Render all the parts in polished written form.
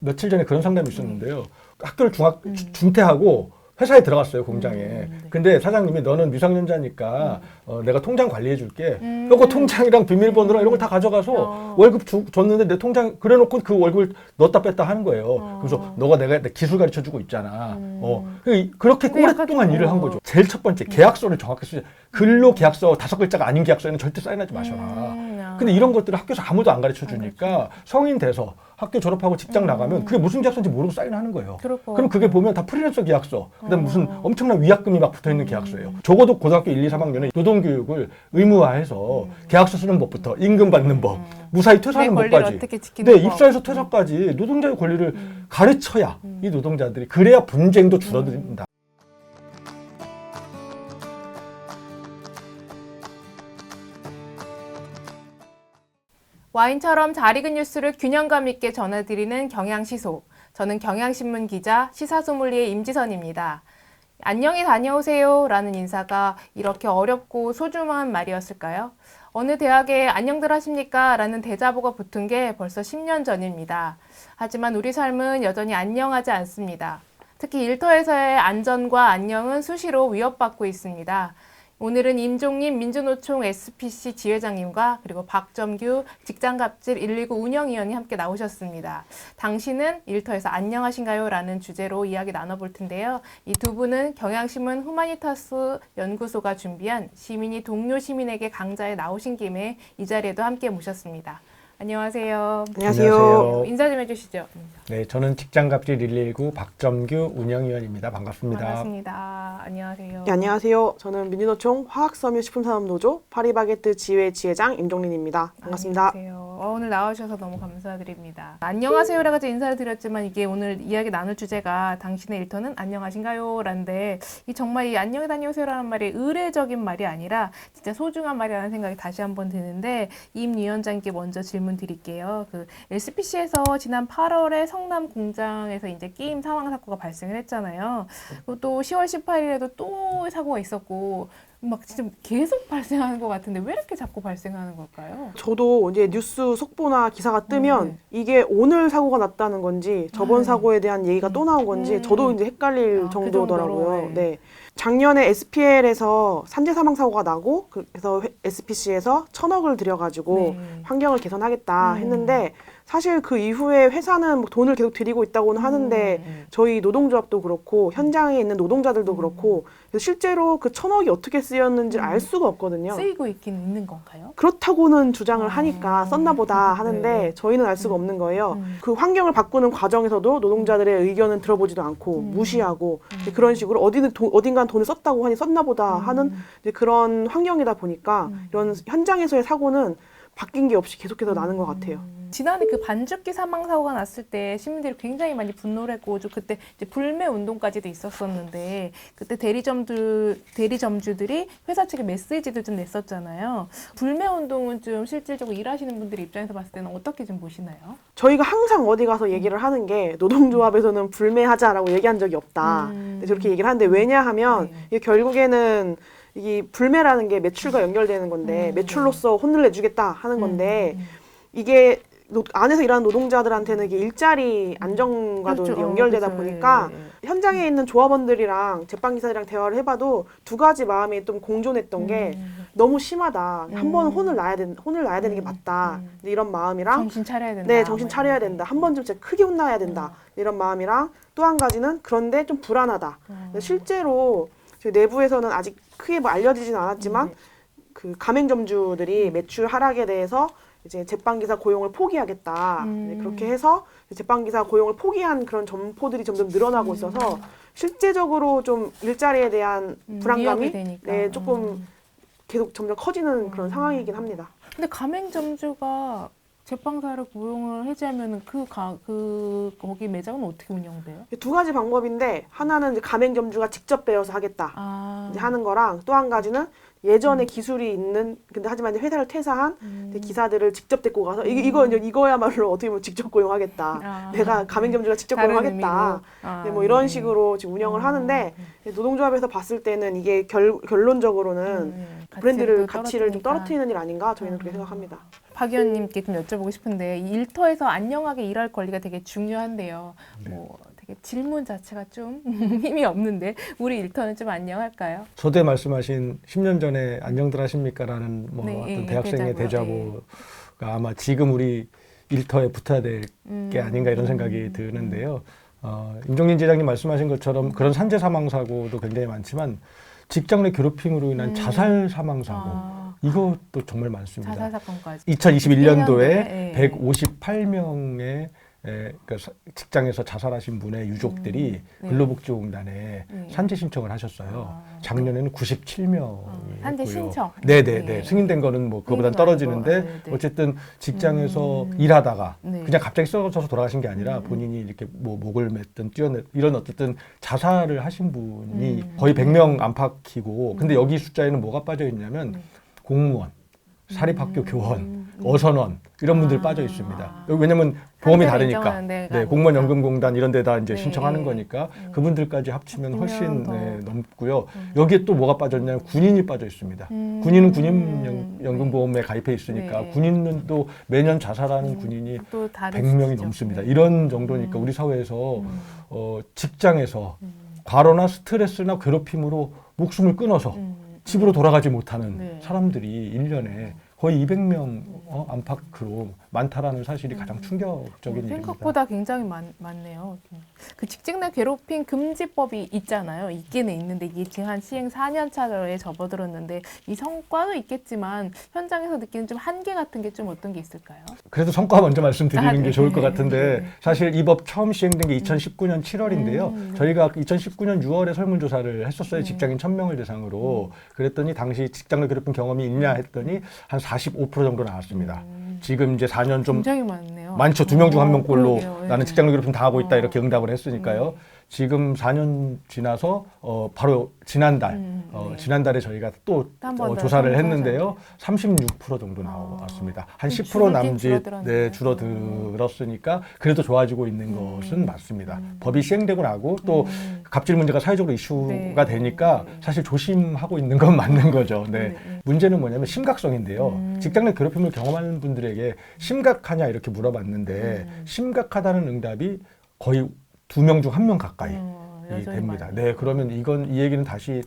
며칠 전에 그런 상담이 있었는데요. 학교를 중퇴하고 회사에 들어갔어요, 공장에. 네. 근데 사장님이 너는 미성년자니까 내가 통장 관리해 줄게. 그거 통장이랑 비밀번호랑 이런 걸 다 가져가서 월급 줬는데 내 통장 그래놓고 그 월급을 넣었다 뺐다 하는 거예요. 그래서 너가 내가 기술 가르쳐 주고 있잖아. 그렇게 오랫동안 일을 한 거죠. 제일 첫 번째 계약서를 정확히 쓰자. 근로 계약서 5글자가 아닌 계약서에는 절대 사인하지 마셔라. 근데 이런 것들을 학교에서 아무도 안 가르쳐 주니까 성인 돼서 학교 졸업하고 직장 나가면 그게 무슨 계약서인지 모르고 사인하는 거예요. 그럼 그게 보면 다 프리랜서 계약서, 그다음 무슨 엄청난 위약금이 막 붙어있는 계약서예요. 적어도 고등학교 1, 2, 3학년에 노동교육을 의무화해서 계약서 쓰는 법부터 임금 받는 법, 무사히 퇴사하는 법까지, 네, 입사해서 퇴사까지 노동자의 권리를 가르쳐야 이 노동자들이 그래야 분쟁도 줄어든다. 와인처럼 잘 익은 뉴스를 균형감 있게 전해드리는 경향시소. 저는 경향신문 기자 시사소믈리의 임지선입니다. 안녕히 다녀오세요 라는 인사가 이렇게 어렵고 소중한 말이었을까요? 어느 대학에 안녕들 하십니까? 라는 대자보가 붙은 게 벌써 10년 전입니다. 하지만 우리 삶은 여전히 안녕하지 않습니다. 특히 일터에서의 안전과 안녕은 수시로 위협받고 있습니다. 오늘은 임종림 민주노총 SPC 지회장님과 그리고 박점규 직장갑질 119 운영위원이 함께 나오셨습니다. 당신은 일터에서 안녕하신가요? 라는 주제로 이야기 나눠볼 텐데요. 이 두 분은 경향신문 후마니타스 연구소가 준비한 시민이 동료 시민에게 강좌에 나오신 김에 이 자리에도 함께 모셨습니다. 안녕하세요. 안녕하세요. 인사 좀 해주시죠. 네, 저는 직장갑질 119 박점규 운영위원입니다. 반갑습니다. 반갑습니다. 안녕하세요. 네, 안녕하세요. 저는 민주노총 화학섬유식품산업노조 파리바게뜨 지회 지회장 임종린입니다. 반갑습니다. 안녕하세요. 오늘 나와주셔서 너무 감사드립니다. 안녕하세요라고 인사를 드렸지만 이게 오늘 이야기 나눌 주제가 당신의 일터는 안녕하신가요? 라는데 이 정말 이 안녕히 다녀오세요라는 말이 의례적인 말이 아니라 진짜 소중한 말이라는 생각이 다시 한번 드는데 임 위원장께 먼저 질문 드릴게요. 그 SPC에서 지난 8월에 성남 공장에서 이제 끼임 사망 사고가 발생을 했잖아요. 그리고 또 10월 18일에도 또 사고가 있었고 막 진짜 계속 발생하는 것 같은데 왜 이렇게 자꾸 발생하는 걸까요? 저도 이제 뉴스 속보나 기사가 뜨면 이게 오늘 사고가 났다는 건지 저번 사고에 대한 얘기가 또 나온 건지 저도 이제 헷갈릴 정도더라고요. 네. 작년에 SPL에서 산재 사망 사고가 나고 그래서 SPC에서 1,000억을 들여가지고 환경을 개선하겠다 했는데 사실 그 이후에 회사는 돈을 계속 들이고 있다고는 하는데 저희 노동조합도 그렇고 현장에 있는 노동자들도 그렇고 실제로 그 1,000억이 어떻게 쓰였는지 알 수가 없거든요. 쓰이고 있긴 있는 건가요? 그렇다고는 주장을 하니까 썼나 보다 하는데 저희는 알 수가 없는 거예요. 그 환경을 바꾸는 과정에서도 노동자들의 의견은 들어보지도 않고 무시하고 그런 식으로 어딘간 돈을 썼다고 하니 썼나 보다 하는 이제 그런 환경이다 보니까 이런 현장에서의 사고는 바뀐 게 없이 계속해서 나는 것 같아요. 지난해 그 반죽기 사망 사고가 났을 때 시민들이 굉장히 많이 분노를 했고 그때 이제 불매 운동까지도 있었었는데 그때 대리점주들이 회사 측에 메시지도 좀 냈었잖아요. 불매 운동은 좀 실질적으로 일하시는 분들 입장에서 봤을 때는 어떻게 좀 보시나요? 저희가 항상 어디 가서 얘기를 하는 게 노동조합에서는 불매하자라고 얘기한 적이 없다. 저렇게 얘기를 하는데 왜냐하면 이게 결국에는 이 불매라는 게 매출과 연결되는 건데 매출로서 혼을 내주겠다 하는 건데 이게 안에서 일하는 노동자들한테는 이게 일자리 안정과도 그렇죠. 연결되다 보니까 현장에 있는 조합원들이랑 제빵기사들이랑 대화를 해봐도 두 가지 마음이 좀 공존했던 게 너무 심하다. 한 번은 혼을 놔야 되는 게 맞다. 이런 마음이랑 정신 차려야 된다. 네, 정신 차려야 된다. 한 번쯤 진짜 크게 혼나야 된다. 이런 마음이랑 또 한 가지는 그런데 좀 불안하다. 실제로 저희 내부에서는 아직 크게 뭐 알려지진 않았지만 그 가맹점주들이 매출 하락에 대해서 이제 제빵기사 고용을 포기하겠다. 그렇게 해서 제빵기사 고용을 포기한 그런 점포들이 점점 늘어나고 있어서 실제적으로 좀 일자리에 대한 불안감이 네, 조금 계속 점점 커지는 그런 상황이긴 합니다. 근데 가맹점주가 제빵사를 고용을 해제하면은 거기 매장은 어떻게 운영돼요? 두 가지 방법인데 하나는 이제 가맹점주가 직접 배워서 하겠다 이제 하는 거랑 또 한 가지는 예전에 기술이 있는 근데 하지만 이제 회사를 퇴사한 이제 기사들을 직접 데리고 가서 이거야말로 어떻게 보면 직접 고용하겠다. 내가 가맹점주가 직접 다른 고용하겠다. 네, 뭐 이런 식으로 지금 운영을 하는데 노동조합에서 봤을 때는 이게 결론적으로는 브랜드를 가치를 좀 떨어뜨리는 일 아닌가 저희는 그렇게 생각합니다. 박 의원님께 좀 여쭤보고 싶은데 이 일터에서 안녕하게 일할 권리가 되게 중요한데요. 뭐 되게 질문 자체가 좀 힘이 없는데 우리 일터는 좀 안녕할까요? 저때 말씀하신 10년 전에 안녕들 하십니까라는 뭐 네, 어떤 예, 대학생의 대자보요. 대자보가 아마 지금 우리 일터에 붙어야 될 게 아닌가 이런 생각이 드는데요. 임종린 지장님 말씀하신 것처럼 그런 산재 사망 사고도 굉장히 많지만 직장 내 괴롭힘으로 인한 자살 사망 사고 이것도 정말 많습니다. 자살 사건까지. 2021년도에 예. 158명의 그러니까 직장에서 자살하신 분의 유족들이 네. 근로복지공단에 산재 신청을 하셨어요. 작년에는 97명이 산재 신청. 네네네. 네. 승인된 거는 뭐 그거보단 떨어지는데 네. 어쨌든 직장에서 일하다가 네. 그냥 갑자기 쓰러져서 돌아가신 게 아니라 본인이 이렇게 뭐 목을 맸든 뛰어내 이런 어쨌든 자살을 하신 분이 거의 100명 안팎이고 근데 여기 숫자에는 뭐가 빠져 있냐면 공무원, 사립학교 교원, 어선원 이런 분들 빠져 있습니다. 여기 왜냐면 보험이 다르니까. 네, 공무원 연금공단 이런 데다 이제 네. 신청하는 거니까 그분들까지 합치면 훨씬 더. 넘고요. 여기에 또 뭐가 빠졌냐면 군인이 빠져 있습니다. 군인은 군인연금보험에 가입해 있으니까 네. 군인은 또 매년 자살하는 군인이 또 다른 100명이 수치죠. 넘습니다. 네. 이런 정도니까 우리 사회에서 직장에서 과로나 스트레스나 괴롭힘으로 목숨을 끊어서 집으로 돌아가지 못하는 네. 사람들이 1년에 거의 200명 안팎으로 많다라는 사실이 가장 충격적인 일입니다. 생각보다 굉장히 많네요. 그 직장 내 괴롭힘 금지법이 있잖아요. 있기는 있는데 이게 지금 한 시행 4년 차에 접어들었는데 이 성과도 있겠지만 현장에서 느끼는 좀 한계 같은 게 좀 어떤 게 있을까요? 그래도 성과 먼저 말씀드리는 네. 게 좋을 것 같은데 사실 이 법 처음 시행된 게 2019년 7월인데요. 저희가 2019년 6월에 설문조사를 했었어요. 직장인 1000명을 대상으로. 그랬더니 당시 직장 내 괴롭힘 경험이 있냐 했더니 한 45% 정도 나왔습니다. 지금 이제 4년 좀 굉장히 많네요. 많죠. 2명 중 1명꼴로 그러게요. 나는 예. 직장 내 괴롭힘 당하고 있다 이렇게 응답을 했으니까요. 지금 4년 지나서 바로 지난달 지난달에 저희가 또 한번 더 조사를 설문조사. 했는데요. 36% 정도 나왔습니다. 한 10% 줄긴 남짓 줄어들었네요. 줄어들었으니까 그래도 좋아지고 있는 것은 맞습니다. 법이 시행되고 나고 또 갑질 문제가 사회적으로 이슈가 네. 되니까 사실 조심하고 있는 건 맞는 거죠. 네. 문제는 뭐냐면 심각성인데요. 직장 내 괴롭힘을 경험하는 분들에게 심각하냐 이렇게 물어봤는데 심각하다는 응답이 거의 2명 중 1명 가까이 됩니다. 많아요. 네, 그러면 이 얘기는 다시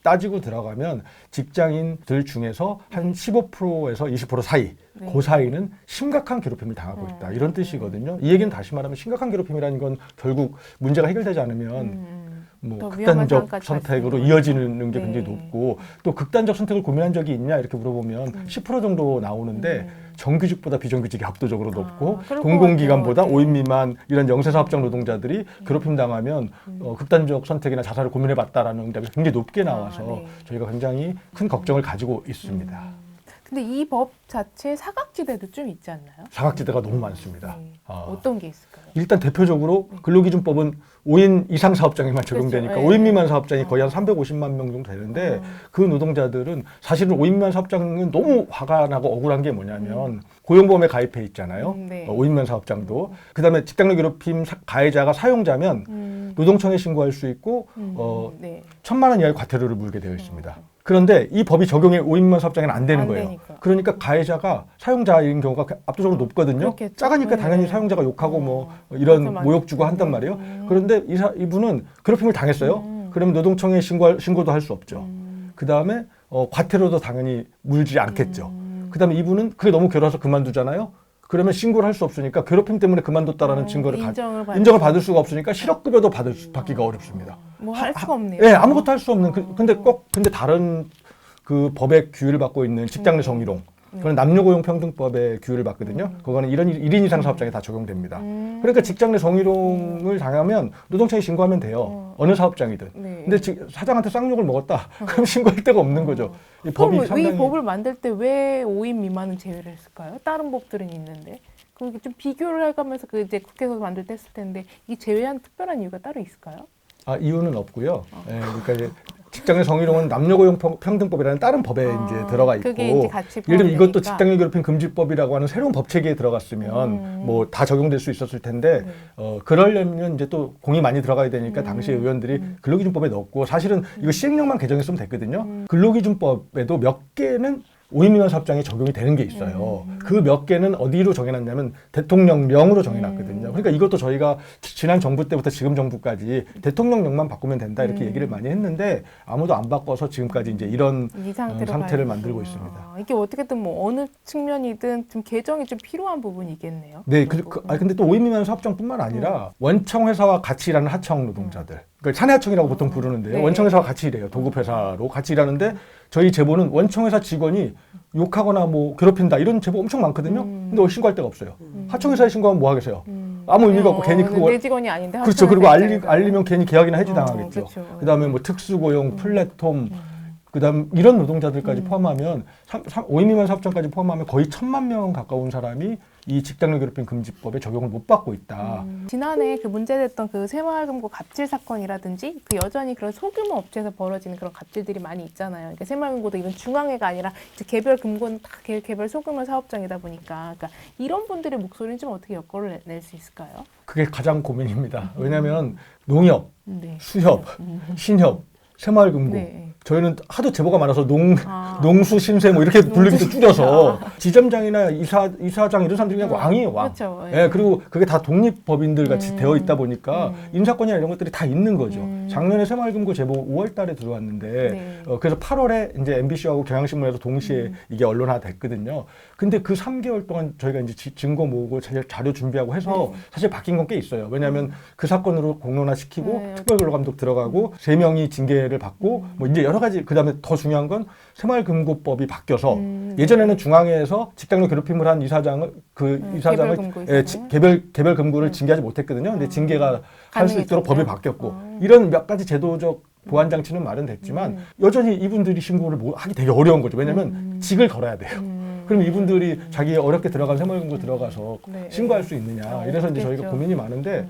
따지고 들어가면 직장인들 중에서 한 15%에서 20% 사이, 그 사이는 심각한 괴롭힘을 당하고 있다. 이런 뜻이거든요. 이 얘기는 다시 말하면 심각한 괴롭힘이라는 건 결국 문제가 해결되지 않으면 뭐 더 위험한 극단적 상황까지 선택으로 갈 수 있는 이어지는 게 네. 굉장히 높고 또 극단적 선택을 고민한 적이 있냐 이렇게 물어보면 10% 정도 나오는데 정규직보다 비정규직이 압도적으로 높고 그럴 것 공공기관보다 같아요. 5인 미만 이런 영세사업장 노동자들이 괴롭힘 당하면 극단적 선택이나 자살을 고민해봤다라는 응답이 굉장히 높게 나와서 네. 저희가 굉장히 큰 걱정을 가지고 있습니다. 근데 이 법 자체에 사각지대도 좀 있지 않나요? 사각지대가 너무 많습니다. 네. 어떤 게 있을까요? 일단 대표적으로 근로기준법은 5인 이상 사업장에만 적용되니까 그렇죠. 5인 미만 사업장이 거의 한 350만 명 정도 되는데 그 노동자들은 사실은 5인 미만 사업장은 너무 화가 나고 억울한 게 뭐냐면 고용보험에 가입해 있잖아요. 네. 5인 미만 사업장도. 그다음에 직장 내 괴롭힘 가해자가 사용자면 노동청에 신고할 수 있고 네. 1,000만 원 이하의 과태료를 물게 되어 있습니다. 그런데 이 법이 적용이 5인 미만 사업장에는 안 되는 안 거예요. 되니까. 그러니까 가해자가 사용자인 경우가 압도적으로 높거든요. 그렇겠죠. 작으니까 네. 당연히 사용자가 욕하고 뭐 이런 맞아, 맞아. 모욕 주고 한단 말이에요. 그런데 이분은 괴롭힘을 당했어요. 그러면 노동청에 신고도 할 수 없죠. 그 다음에 과태료도 당연히 물지 않겠죠. 그 다음에 이분은 그게 너무 괴로워서 그만두잖아요. 그러면 신고를 할 수 없으니까 괴롭힘 때문에 그만뒀다라는 증거를 인정을 받을 수가 없으니까 실업급여도 받기가 어렵습니다. 뭐 할 수가 없네요. 네, 아무것도 할 수 없는. 근데 다른 그 법의 규율을 받고 있는 직장 내 정의롱. 그건 남녀고용평등법의 규율을 받거든요. 그거는 1인 이상 사업장에 다 적용됩니다. 그러니까 직장 내 정의롱을 당하면 노동청에 신고하면 돼요. 어느 사업장이든. 네. 근데 사장한테 쌍욕을 먹었다? 그럼 신고할 데가 없는 거죠. 이 법이 그럼 상당히 이 법을 만들 때 왜 5인 미만은 제외를 했을까요? 다른 법들은 있는데. 그럼 좀 비교를 해가면서 그 이제 국회에서 만들 때 했을 텐데 이 제외한 특별한 이유가 따로 있을까요? 이유는 없고요. 그러니까 이제 직장의 성희롱은 남녀고용평등법이라는 다른 법에 이제 들어가 있고, 그게 이제 같이 예를 들면 이것도 포함되니까. 직장내 괴롭힘 금지법이라고 하는 새로운 법 체계에 들어갔으면 뭐 다 적용될 수 있었을 텐데 그러려면 이제 또 공이 많이 들어가야 되니까 당시 의원들이 근로기준법에 넣었고, 사실은 이거 시행령만 개정했으면 됐거든요. 근로기준법에도 몇 개는 5인 미만 사업장에 적용이 되는 게 있어요. 그 몇 개는 어디로 정해놨냐면 대통령령으로 정해놨거든요. 그러니까 이것도 저희가 지난 정부 때부터 지금 정부까지 대통령령만 바꾸면 된다 이렇게 얘기를 많이 했는데 아무도 안 바꿔서 지금까지 이제 이런 이 상태로 상태를 가야 만들고 되구나. 있습니다. 이게 어떻게든 뭐 어느 측면이든 좀 개정이 좀 필요한 부분이겠네요. 네, 근데 또 5인 미만 사업장뿐만 아니라 원청회사와 같이 일하는 하청 노동자들, 그러니까 사내하청이라고 보통 부르는데요. 네. 원청회사와 같이 일해요. 도급회사로 같이 일하는데 저희 제보는 원청회사 직원이 욕하거나 뭐 괴롭힌다 이런 제보 엄청 많거든요. 근데 신고할 데가 없어요. 하청회사에 신고하면 뭐 하겠어요? 아무 의미가 없고 괜히 그거 내 직원이 아닌데 그렇죠. 그리고 하청회사 알리면 괜히 계약이나 해지 당하겠죠. 그렇죠. 그다음에 뭐 특수고용, 플랫폼, 그다음 이런 노동자들까지 포함하면 5인 미만 사업장까지 포함하면 거의 1,000만 명 가까운 사람이 이 직장내 괴롭힘 금지법에 적용을 못 받고 있다. 지난해 그 문제됐던 그 새마을금고 갑질 사건이라든지 그 여전히 그런 소규모 업체에서 벌어지는 그런 갑질들이 많이 있잖아요. 그러니까 새마을금고도 이런 중앙회가 아니라 이제 개별 금고는 다 개별 소규모 사업장이다 보니까 그러니까 이런 분들의 목소리는 좀 어떻게 여건을 낼 수 있을까요? 그게 가장 고민입니다. 왜냐하면 농협, 네. 수협, 신협, 새마을금고 네. 저희는 하도 제보가 많아서 아. 농수, 신세 뭐 이렇게 부르기도 줄여서 지점장이나 이사장 이런 사람들이 그냥 왕이에요, 왕. 그렇죠. 예, 그리고 그게 다 독립법인들 같이 되어 있다 보니까 인사권이나 이런 것들이 다 있는 거죠. 작년에 새마을금고 제보 5월 달에 들어왔는데 네. 그래서 8월에 이제 MBC하고 경향신문에서 동시에 이게 언론화 됐거든요. 근데 그 3개월 동안 저희가 이제 증거 모으고 자료 준비하고 해서 사실 바뀐 건 꽤 있어요. 왜냐하면 그 사건으로 공론화 시키고 네. 특별근로감독 들어가고 3명이 징계를 받고 뭐 이제 여러 가지, 그다음에 더 중요한 건 새마을금고법이 바뀌어서 예전에는 중앙회에서 직장내 괴롭힘을 한 이사장을 이사장을 개별금고 개별 금고를 징계하지 못했거든요. 근데 징계가 할 수 있도록 법이 가능해졌죠. 바뀌었고 이런 몇 가지 제도적 보완 장치는 마련됐지만 여전히 이분들이 신고를 하기 되게 어려운 거죠. 왜냐하면 직을 걸어야 돼요. 그럼 이분들이 자기 어렵게 들어간 새마을금고 들어가서 네. 신고할 수 있느냐. 이래서 이제 저희가 그렇겠죠. 고민이 많은데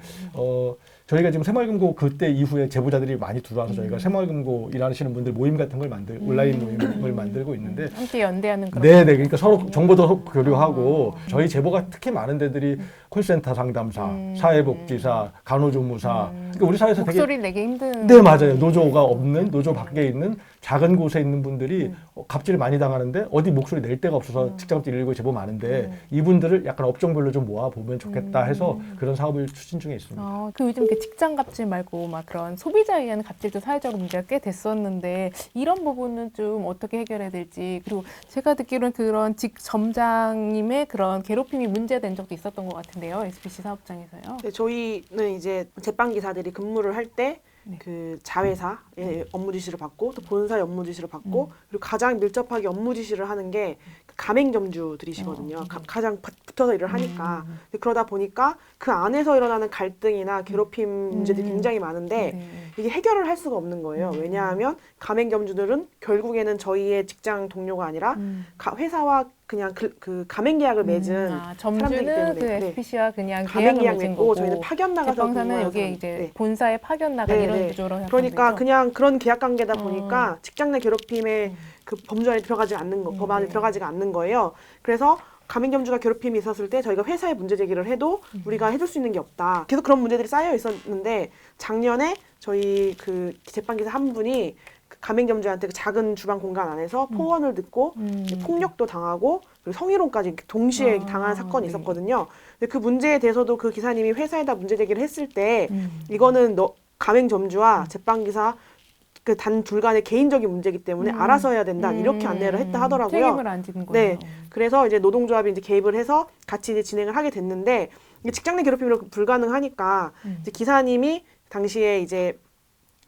저희가 지금 새마을금고 그때 이후에 제보자들이 많이 들어와서 저희가 새마을금고 일하시는 분들 모임 같은 걸 온라인 모임을 만들고 있는데 함께 연대하는 그런 네네, 그러니까 서로 정보도 교류하고 저희 제보가 특히 많은 데들이 콜센터 상담사, 사회복지사, 간호조무사, 그러니까 우리 사회에서 되게 목소리 내기 힘든. 네, 맞아요. 노조가 없는, 노조 밖에 있는 작은 곳에 있는 분들이 갑질을 많이 당하는데 어디 목소리 낼 데가 없어서 직장업체 119 제보 많은데 이분들을 약간 업종별로 좀 모아보면 좋겠다 해서 그런 사업을 추진 중에 있습니다. 그 요즘 그 직장 갑질 말고 막 그런 소비자에 의한 갑질도 사회적으로 문제가 꽤 됐었는데 이런 부분은 좀 어떻게 해결해야 될지, 그리고 제가 듣기로는 그런 점장님의 그런 괴롭힘이 문제된 적도 있었던 것 같은데요. SPC 사업장에서요. 네, 저희는 이제 제빵 기사들이 근무를 할 때 네. 그 자회사의 업무 지시를 받고 또 본사의 업무 지시를 받고 그리고 가장 밀접하게 업무 지시를 하는 게 가맹점주들이시거든요. 가장 붙어서 일을 하니까. 근데 그러다 보니까 그 안에서 일어나는 갈등이나 괴롭힘 문제들이 굉장히 많은데 네. 이게 해결을 할 수가 없는 거예요. 왜냐하면 가맹점주들은 결국에는 저희의 직장 동료가 아니라 회사와 그냥 그 가맹 계약을 맺은 사람들이기 점주는 때문에 그 SPC와 그냥 가맹 계약을 계약 맺은 맺고 거고 저희는 파견 나가서 제빵사는 근무하는 여기에 사람. 이제 네. 본사에 파견 나가 네, 이런 네. 구조로 그러니까 형성되죠? 그냥 그런 계약 관계다 보니까 직장 내 괴롭힘에 그 법률 안에 들어가지 않는 거, 법 안에 들어가지가 않는 거예요. 그래서 가맹점주가 괴롭힘이 있었을 때 저희가 회사에 문제 제기를 해도 우리가 해줄 수 있는 게 없다. 계속 그런 문제들이 쌓여 있었는데 작년에 저희 그 제빵기사 한 분이 그 가맹점주한테 그 작은 주방 공간 안에서 포원을 듣고 폭력도 당하고 그리고 성희롱까지 동시에 당한 사건이 네. 있었거든요. 근데 그 문제에 대해서도 그 기사님이 회사에다 문제 제기를 했을 때 이거는 가맹점주와 제빵기사 그 단 둘 간의 개인적인 문제이기 때문에 알아서 해야 된다 이렇게 안내를 했다 하더라고요. 책임을 안 지는 거예요. 네, 그래서 이제 노동조합이 이제 개입을 해서 같이 이제 진행을 하게 됐는데 이게 직장 내 괴롭힘으로 불가능하니까 이제 기사님이 당시에 이제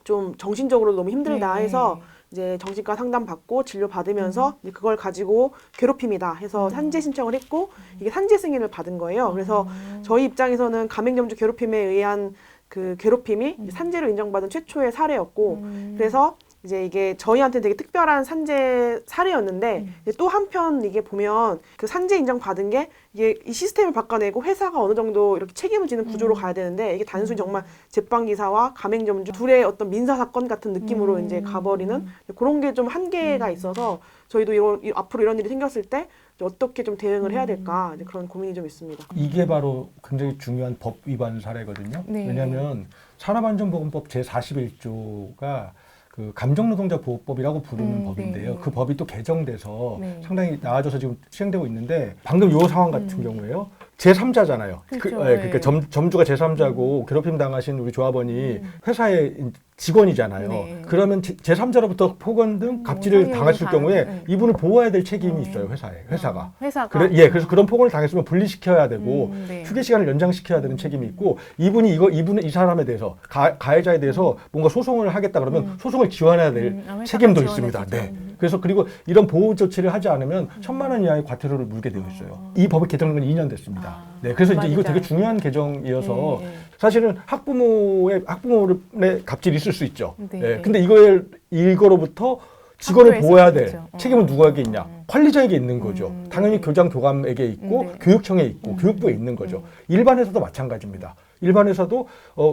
좀 정신적으로 너무 힘들다 해서 이제 정신과 상담 받고 진료 받으면서 이제 그걸 가지고 괴롭힘이다 해서 산재 신청을 했고 이게 산재 승인을 받은 거예요. 그래서 저희 입장에서는 가맹점주 괴롭힘에 의한 그 괴롭힘이 산재로 인정받은 최초의 사례였고 그래서 이제 이게 저희한테 되게 특별한 산재 사례였는데 이제 또 한편 이게 보면 그 산재 인정 받은 게 이게 이 시스템을 바꿔내고 회사가 어느 정도 이렇게 책임을 지는 구조로 가야 되는데 이게 단순히 정말 제빵 기사와 가맹점주 둘의 어떤 민사 사건 같은 느낌으로 이제 가버리는 그런 게 좀 한계가 있어서 저희도 앞으로 이런 일이 생겼을 때 어떻게 좀 대응을 해야 될까 이제 그런 고민이 좀 있습니다. 이게 바로 굉장히 중요한 법 위반 사례거든요. 네. 왜냐하면 산업안전보건법 제41조가 그 감정노동자 보호법이라고 부르는 법인데요. 네. 그 법이 또 개정돼서 네. 상당히 나아져서 지금 시행되고 있는데 방금 요 상황 같은 경우에요. 제3자잖아요. 그렇죠. 그러니까 점주가 제3자고 괴롭힘 당하신 우리 조합원이 회사의 직원이잖아요. 네. 그러면 제3자로부터 폭언 등 갑질을 성희롱을 당했을 경우에 네. 이분을 보호해야 될 책임이 있어요. 회사가. 회사가. 그래서 그런 폭언을 당했으면 분리시켜야 되고 네. 휴게 시간을 연장시켜야 되는 책임이 있고 이분은 이 사람에 대해서 가해자에 대해서 뭔가 소송을 하겠다 그러면 소송을 지원해야 될 회사가 책임도 지원해주죠. 있습니다. 네. 그래서 그리고 이런 보호 조치를 하지 않으면 1,000만 원 이하의 과태료를 물게 되어 있어요. 이 법이 개정된 건 2년 됐습니다. 네. 그래서 이제 이거 되게 중요한 개정이어서 네. 사실은 학부모의 갑질이 있을 수 있죠. 네. 네. 근데 이거로부터 직원을 학교에서 보호해야 될 그렇죠. 책임은 누구에게 있냐? 관리자에게 있는 거죠. 당연히 교장 교감에게 있고 네. 교육청에 있고 교육부에 있는 거죠. 일반에서도 마찬가지입니다. 일반에서도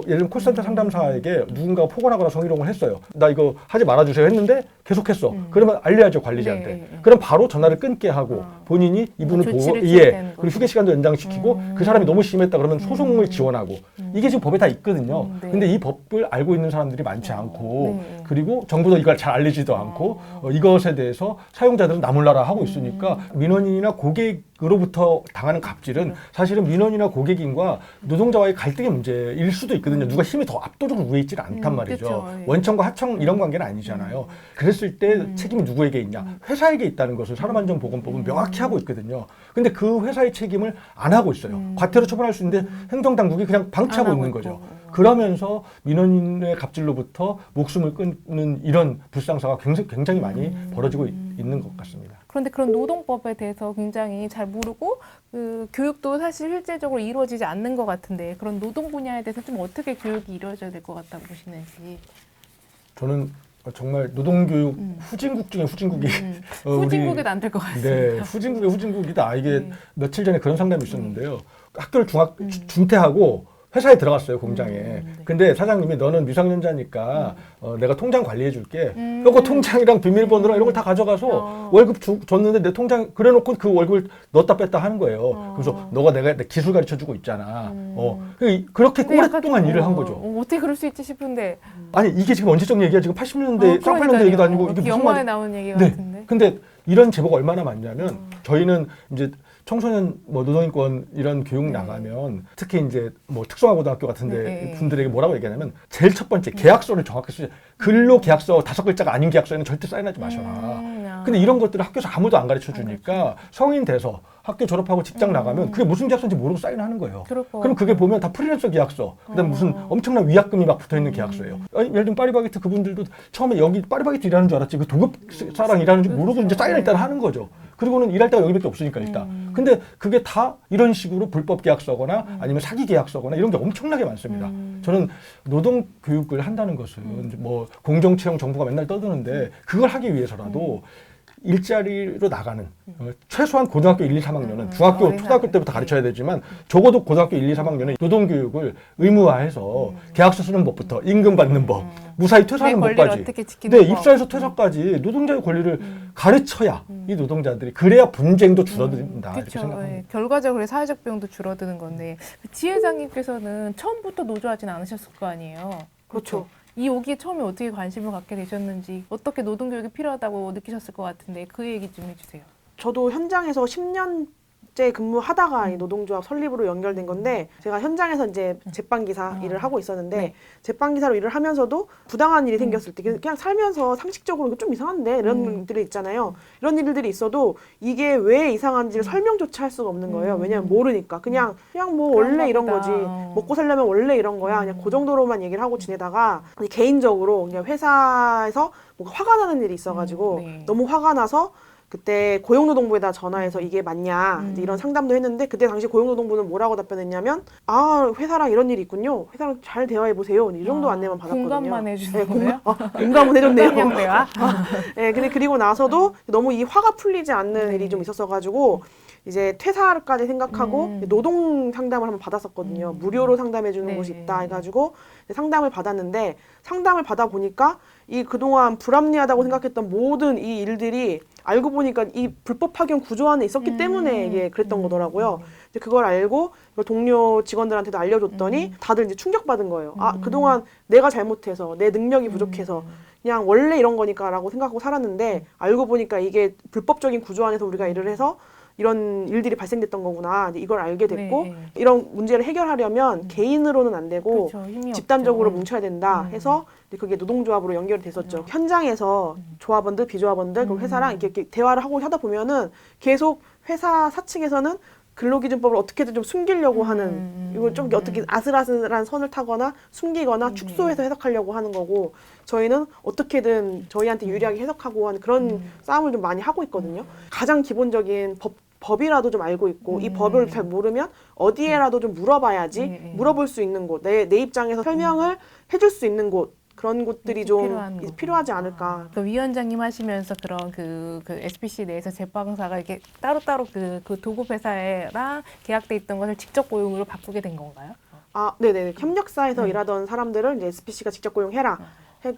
예를 들면 콜센터 상담사에게 누군가가 폭언하거나 성희롱을 했어요. 나 이거 하지 말아주세요 했는데 계속했어. 그러면 알려야죠 관리자한테. 네. 그럼 바로 전화를 끊게 하고 본인이 이분을 보고 조치를 취해야 되는 그리고 휴게 시간도 연장시키고 그 사람이 너무 심했다 그러면 소송을 지원하고 이게 지금 법에 다 있거든요. 네. 근데 이 법을 알고 있는 사람들이 많지 않고 네. 그리고 정부도 이걸 잘 알리지도 않고 이것에 대해서 사용자들은 나몰라라 하고 있으니까 민원인이나 고객으로부터 당하는 갑질은 사실은 민원인이나 고객인과 노동자와의 갈등의 문제일 수도 있거든요. 누가 힘이 더 압도적으로 위에 있지는 않단 말이죠. 그렇죠. 예. 원청과 하청 이런 관계는 아니잖아요. 그랬을 때 책임이 누구에게 있냐? 회사에게 있다는 것을 산업안전보건법은 명확히 하고 있거든요. 근데 그 회사의 책임을 안 하고 있어요. 과태료 처분할 수 있는데 행정당국이 그냥 방치하고 안 하고 있는 거죠. 있고. 그러면서 민원인의 갑질로부터 목숨을 끊는 이런 불상사가 굉장히 많이 벌어지고 있는 것 같습니다. 그런데 그런 노동법에 대해서 굉장히 잘 모르고 그 교육도 사실 실제적으로 이루어지지 않는 것 같은데 그런 노동 분야에 대해서 좀 어떻게 교육이 이루어져야 될 것 같다고 보시는지. 저는 정말 노동교육 후진국 중에 후진국이 후진국에도 안 될 것 같습니다. 네, 후진국의 후진국이다. 이게 네. 며칠 전에 그런 상담이 있었는데요. 학교를 중퇴하고 회사에 들어갔어요, 공장에. 네. 근데 사장님이 너는 미성년자니까 내가 통장 관리해 줄게. 그리고 통장이랑 비밀번호랑 이런 걸 다 가져가서 월급 줬는데 내 통장 그래놓고 그 월급을 넣었다 뺐다 하는 거예요. 그래서 너가 내가 기술 가르쳐 주고 있잖아. 그렇게 근데 약간 오랫동안 일을 한 거죠. 어떻게 그럴 수 있지 싶은데. 아니 이게 지금 언제적 얘기야? 지금 80년대, 쌍팔년대 얘기도 아니고 이게 무슨 영화에 말이- 나오는 얘기 네. 같은데. 근데 이런 제보가 얼마나 많냐면 저희는 이제 청소년 노동인권 이런 교육 나가면 특히 이제 뭐 특성화고등학교 같은데 네. 분들에게 뭐라고 얘기하냐면 제일 첫 번째 계약서를 정확히 쓰자. 근로 계약서 5글자가 아닌 계약서에는 절대 사인하지 마셔라. 근데 이런 것들을 학교에서 아무도 안 가르쳐 주니까 성인 돼서 학교 졸업하고 직장 나가면 그게 무슨 계약서인지 모르고 사인하는 거예요. 그럼 그게 보면 다 프리랜서 계약서, 그다음 무슨 엄청난 위약금이 막 붙어 있는 계약서예요. 아니, 예를 들면 파리바게트 그분들도 처음에 여기 파리바게트 일하는 줄 알았지 그 도급사랑 일하는 줄 모르고 이제 사인을 일단 하는 거죠. 그리고는 일할 데가 여기밖에 없으니까 일단. 근데 그게 다 이런 식으로 불법 계약서거나 아니면 사기 계약서거나 이런 게 엄청나게 많습니다. 저는 노동 교육을 한다는 것은 뭐 공정 채용 정부가 맨날 떠드는데 그걸 하기 위해서라도 일자리로 나가는 최소한 고등학교 1, 2, 3학년은 중학교, 초등학교 때부터 가르쳐야 되지만 적어도 고등학교 1, 2, 3학년은 노동교육을 의무화해서 계약서 쓰는 법부터 임금 받는 법, 무사히 퇴사하는 법까지 네, 입사해서 퇴사까지 노동자의 권리를 가르쳐야 이 노동자들이 그래야 분쟁도 줄어든다 이렇게 그렇죠. 생각합니다. 네. 결과적으로 사회적 비용도 줄어드는 건데 지회장님께서는 처음부터 노조하진 않으셨을 거 아니에요. 그렇죠. 이 오기에 처음에 어떻게 관심을 갖게 되셨는지 어떻게 노동교육이 필요하다고 느끼셨을 것 같은데 그 얘기 좀 해주세요. 저도 현장에서 10년째 근무하다가 이 노동조합 설립으로 연결된 건데 제가 현장에서 이제 제빵기사 일을 하고 있었는데 네. 제빵기사로 일을 하면서도 부당한 일이 생겼을 때 그냥 살면서 상식적으로 이거 좀 이상한데 이런 일들이 있잖아요. 이런 일들이 있어도 이게 왜 이상한지를 설명조차 할 수가 없는 거예요. 왜냐면 모르니까 그냥 뭐 원래 이런 보다. 거지 먹고 살려면 원래 이런 거야 그냥 그 정도로만 얘기를 하고 지내다가 개인적으로 그냥 회사에서 뭔가 화가 나는 일이 있어가지고 네. 너무 화가 나서 그때 고용노동부에다 전화해서 이게 맞냐 이제 이런 상담도 했는데 그때 당시 고용노동부는 뭐라고 답변했냐면 회사랑 이런 일이 있군요. 회사랑 잘 대화해 보세요. 이 정도 안내만 받았거든요. 공감만 해주는 거예요? 공감은 해줬네요. 그냥 대화? 네, 근데 그리고 나서도 너무 이 화가 풀리지 않는 일이 좀 있었어가지고 이제 퇴사까지 생각하고 노동 상담을 한번 받았었거든요. 무료로 상담해주는 네. 곳이 있다 해가지고 상담을 받았는데 상담을 받아보니까 이 그동안 불합리하다고 생각했던 모든 이 일들이 알고 보니까 이 불법 파견 구조 안에 있었기 때문에 이게 그랬던 거더라고요. 근데 그걸 알고 이걸 동료 직원들한테도 알려줬더니 다들 이제 충격받은 거예요. 그동안 내가 잘못해서 내 능력이 부족해서 그냥 원래 이런 거니까라고 생각하고 살았는데 알고 보니까 이게 불법적인 구조 안에서 우리가 일을 해서 이런 일들이 발생됐던 거구나. 이걸 알게 됐고 네. 이런 문제를 해결하려면 개인으로는 안 되고 그렇죠. 힘이 집단적으로 없죠. 뭉쳐야 된다 해서 이제 그게 노동조합으로 연결이 됐었죠. 현장에서 조합원들, 비조합원들, 그리고 회사랑 이렇게 대화를 하고 하다 보면은 계속 회사 사측에서는 근로기준법을 어떻게든 좀 숨기려고 하는 이걸 좀 어떻게 아슬아슬한 선을 타거나 숨기거나 축소해서 해석하려고 하는 거고 저희는 어떻게든 저희한테 유리하게 해석하고 하는 그런 싸움을 좀 많이 하고 있거든요. 가장 기본적인 법이라도 좀 알고 있고 이 법을 잘 모르면 어디에라도 좀 물어봐야지 물어볼 수 있는 곳, 내 입장에서 설명을 해줄 수 있는 곳 그런 곳들이 좀 필요하지 않을까. 그 위원장님 하시면서 그런 그 SPC 내에서 제빵사가 이렇게 따로따로 그 도급 회사랑 계약돼 있던 것을 직접 고용으로 바꾸게 된 건가요? 네네. 협력사에서 일하던 사람들을 이제 SPC가 직접 고용해라.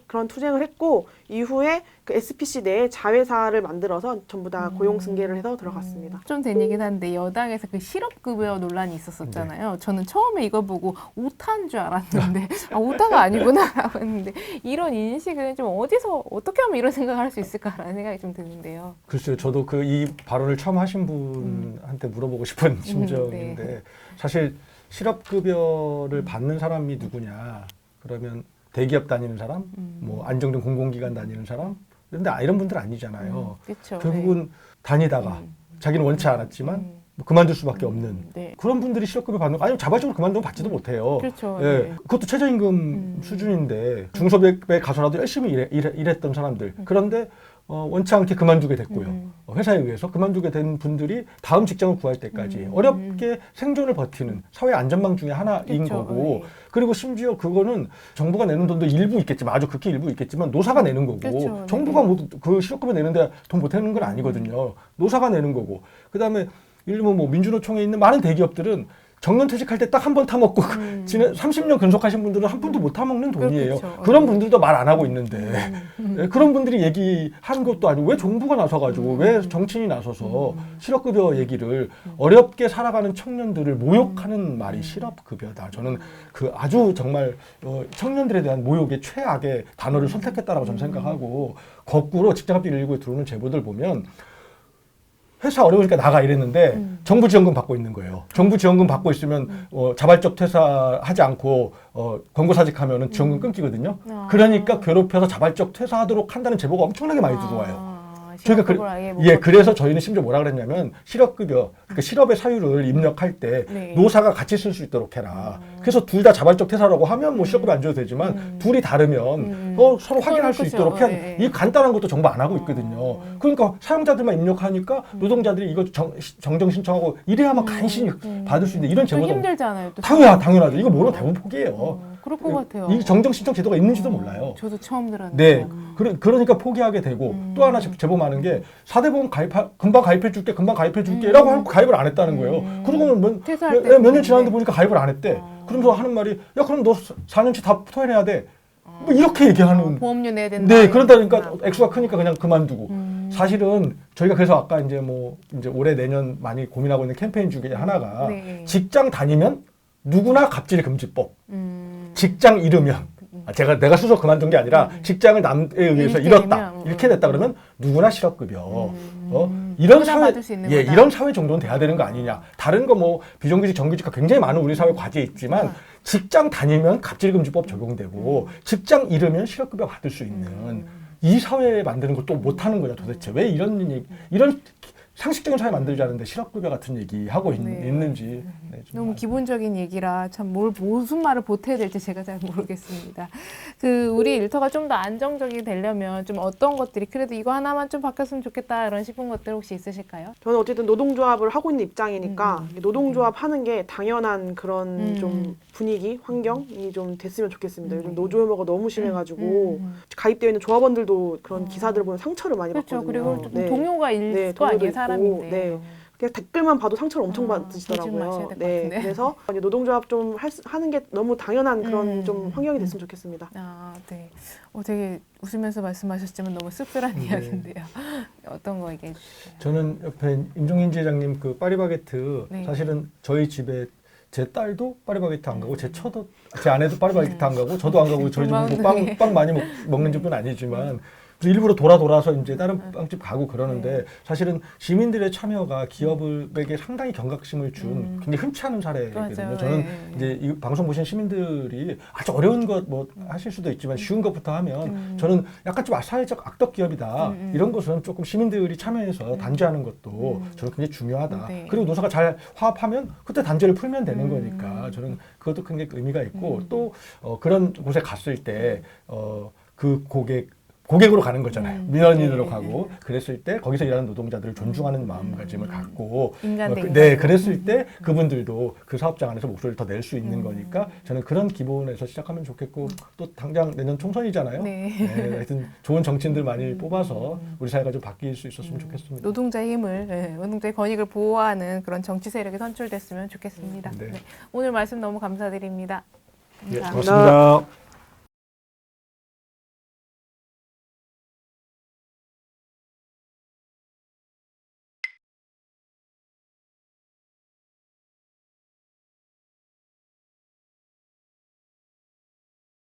그런 투쟁을 했고 이후에 그 SPC 내에 자회사를 만들어서 전부 다 고용 승계를 해서 들어갔습니다. 좀 된 얘기긴 한데 여당에서 그 실업급여 논란이 있었었잖아요. 저는 처음에 이거 보고 오타인 줄 알았는데 오타가 아니구나라고 했는데 이런 인식은 좀 어디서 어떻게 하면 이런 생각을 할 수 있을까라는 생각이 좀 드는데요. 글쎄요. 저도 이 발언을 처음 하신 분한테 물어보고 싶은 심정인데 네. 사실 실업급여를 받는 사람이 누구냐 그러면 대기업 다니는 사람, 뭐 안정된 공공기관 다니는 사람, 근데 이런 분들 아니잖아요. 그렇죠. 결국은 다니다가 자기는 원치 않았지만 뭐 그만둘 수밖에 없는 네. 그런 분들이 실업급여 받는 거 아니면 자발적으로 그만두면 받지도 못해요. 그렇죠. 예, 네. 그것도 최저임금 수준인데 중소기업에 가서라도 열심히 일했던 사람들 그런데 원치 않게 그만두게 됐고요. 회사에 의해서 그만두게 된 분들이 다음 직장을 구할 때까지 어렵게 생존을 버티는 사회 안전망 중에 하나인 그렇죠. 거고 네. 그리고 심지어 그거는 정부가 내는 돈도 일부 있겠지만 아주 극히 일부 있겠지만 노사가 내는 거고 그렇죠. 정부가 뭐 그 실업급여 내는데 돈 못 내는 건 아니거든요. 노사가 내는 거고 그다음에 예를 들면 뭐 민주노총에 있는 많은 대기업들은 정년퇴직할 때 딱 한 번 타먹고 30년 근속하신 분들은 한 푼도 못 타먹는 돈이에요. 그렇죠. 그런 분들도 말 안 하고 있는데 예, 그런 분들이 얘기하는 것도 아니고 왜 정부가 나서가지고 왜 정치인이 나서서 실업급여 얘기를 어렵게 살아가는 청년들을 모욕하는 말이 실업급여다. 저는 그 아주 정말 청년들에 대한 모욕의 최악의 단어를 선택했다라고 저는 생각하고 거꾸로 직장합병 119에 들어오는 제보들 보면 회사 어려우니까 나가 이랬는데 정부 지원금 받고 있는 거예요. 정부 지원금 받고 있으면 자발적 퇴사하지 않고 권고사직하면은 지원금 끊기거든요. 그러니까 괴롭혀서 자발적 퇴사하도록 한다는 제보가 엄청나게 많이 들어와요. 저희가 그래서 저희는 심지어 뭐라 그랬냐면 실업급여, 그러니까 실업의 사유를 입력할 때 네. 노사가 같이 쓸 수 있도록 해라. 그래서 둘 다 자발적 퇴사라고 하면 뭐 실업급여 안 줘도 되지만 둘이 다르면 서로 확인할 수 그렇죠. 있도록 네. 이 간단한 것도 정부 안 하고 있거든요. 그러니까 사용자들만 입력하니까 노동자들이 이거 정정 신청하고 이래야만 간신히 받을 수 있는 이런 좀 제도도 힘들잖아요. 또 당연하죠. 이거 모르면 대부분 포기해요. 그럴 것 같아요. 이 정정 신청 제도가 있는지도 몰라요. 저도 처음 들었는데. 네. 그러니까 포기하게 되고 또 하나 제보 많은 게 4대 보험 금방 가입해 줄게 라고 하고 가입을 안 했다는 거예요. 그러고는 퇴사할 때 몇 년 지났는데 보니까 가입을 안 했대. 그러면서 하는 말이 야 그럼 너 4년치 다 토해내야 돼. 뭐 이렇게 얘기하는. 보험료 내야 된다. 네, 그러다니까 액수가 크니까 그냥 그만두고. 사실은 저희가 그래서 아까 이제 올해 내년 많이 고민하고 있는 캠페인 중에 하나가 네. 직장 다니면 누구나 갑질 금지법. 직장 잃으면 내가 스스로 그만둔 게 아니라 직장을 남에 의해서 잃었다. 이렇게 됐다 그러면 누구나 실업급여. 이런 사회, 받을 수 있는 거다. 이런 사회 정도는 돼야 되는 거 아니냐. 다른 거 뭐 비정규직, 정규직과 굉장히 많은 우리 사회 과제에 있지만 직장 다니면 갑질금지법 적용되고 직장 잃으면 실업급여 받을 수 있는 이 사회 만드는 걸 또 못하는 거냐 도대체. 왜 이런 상식적인 사회 만들자는데 실업급여 같은 얘기 하고 네. 있는지 네, 좀 너무 알- 기본적인 얘기라 참 무슨 말을 보태야 될지 제가 잘 모르겠습니다. 그 우리 일터가 좀 더 안정적이 되려면 좀 어떤 것들이 그래도 이거 하나만 좀 바뀌었으면 좋겠다 이런 싶은 것들 혹시 있으실까요? 저는 어쨌든 노동조합을 하고 있는 입장이니까 노동조합 하는 게 당연한 그런 좀 분위기, 환경이 좀 됐으면 좋겠습니다. 요즘 노조 혐오가 너무 심해가지고 가입되어 있는 조합원들도 그런 기사들 보면 상처를 많이 그렇죠. 받거든요. 그리고 네. 동료가일 네, 거 아니에요, 동료도 있고, 사람인데. 네. 그냥 댓글만 봐도 상처를 엄청 아, 울지 마셔야 받으시더라고요. 될것 네, 같은데. 그래서 이제 노동조합 좀 하는 게 너무 당연한 그런 좀 환경이 됐으면 좋겠습니다. 아, 네. 되게 웃으면서 말씀하셨지만 너무 씁쓸한 이야기인데요. 어떤 거 얘기해 주실까요? 저는 옆에 임종인 지회장님 그 파리바게트 네. 사실은 저희 집에 제 딸도 파리바게트 안 가고 제 아내도 파리바게트 안 가고 저도 안 가고 저희 집은 뭐 고마운데. 빵 많이 먹는 집은 아니지만 그래서 일부러 돌아서 이제 다른 빵집 가고 그러는데 사실은 시민들의 참여가 기업에게 상당히 경각심을 준 굉장히 흔치 않은 사례거든요. 맞아요. 저는 네. 이제 이 방송 보신 시민들이 아주 어려운 것 뭐 하실 수도 있지만 쉬운 것부터 하면 저는 약간 좀 사회적 악덕 기업이다 이런 것은 조금 시민들이 참여해서 단죄하는 것도 저는 굉장히 중요하다. 네. 그리고 노사가 잘 화합하면 그때 단죄를 풀면 되는 거니까 저는 그것도 굉장히 의미가 있고 또 그런 곳에 갔을 때 그 고객으로 가는 거잖아요. 민원인으로 네. 가고 그랬을 때 거기서 일하는 노동자들을 존중하는 마음가짐을 갖고 인간 대 네, 인간으로. 그랬을 때 그분들도 그 사업장 안에서 목소리를 더 낼 수 있는 거니까 저는 그런 기본에서 시작하면 좋겠고 또 당장 내년 총선이잖아요. 네. 네, 하여튼 좋은 정치인들 많이 뽑아서 우리 사회가 좀 바뀔 수 있었으면 좋겠습니다. 노동자의 힘을, 노동자의 권익을 보호하는 그런 정치 세력이 선출됐으면 좋겠습니다. 네. 네. 오늘 말씀 너무 감사드립니다. 예, 감사합니다. 고맙습니다.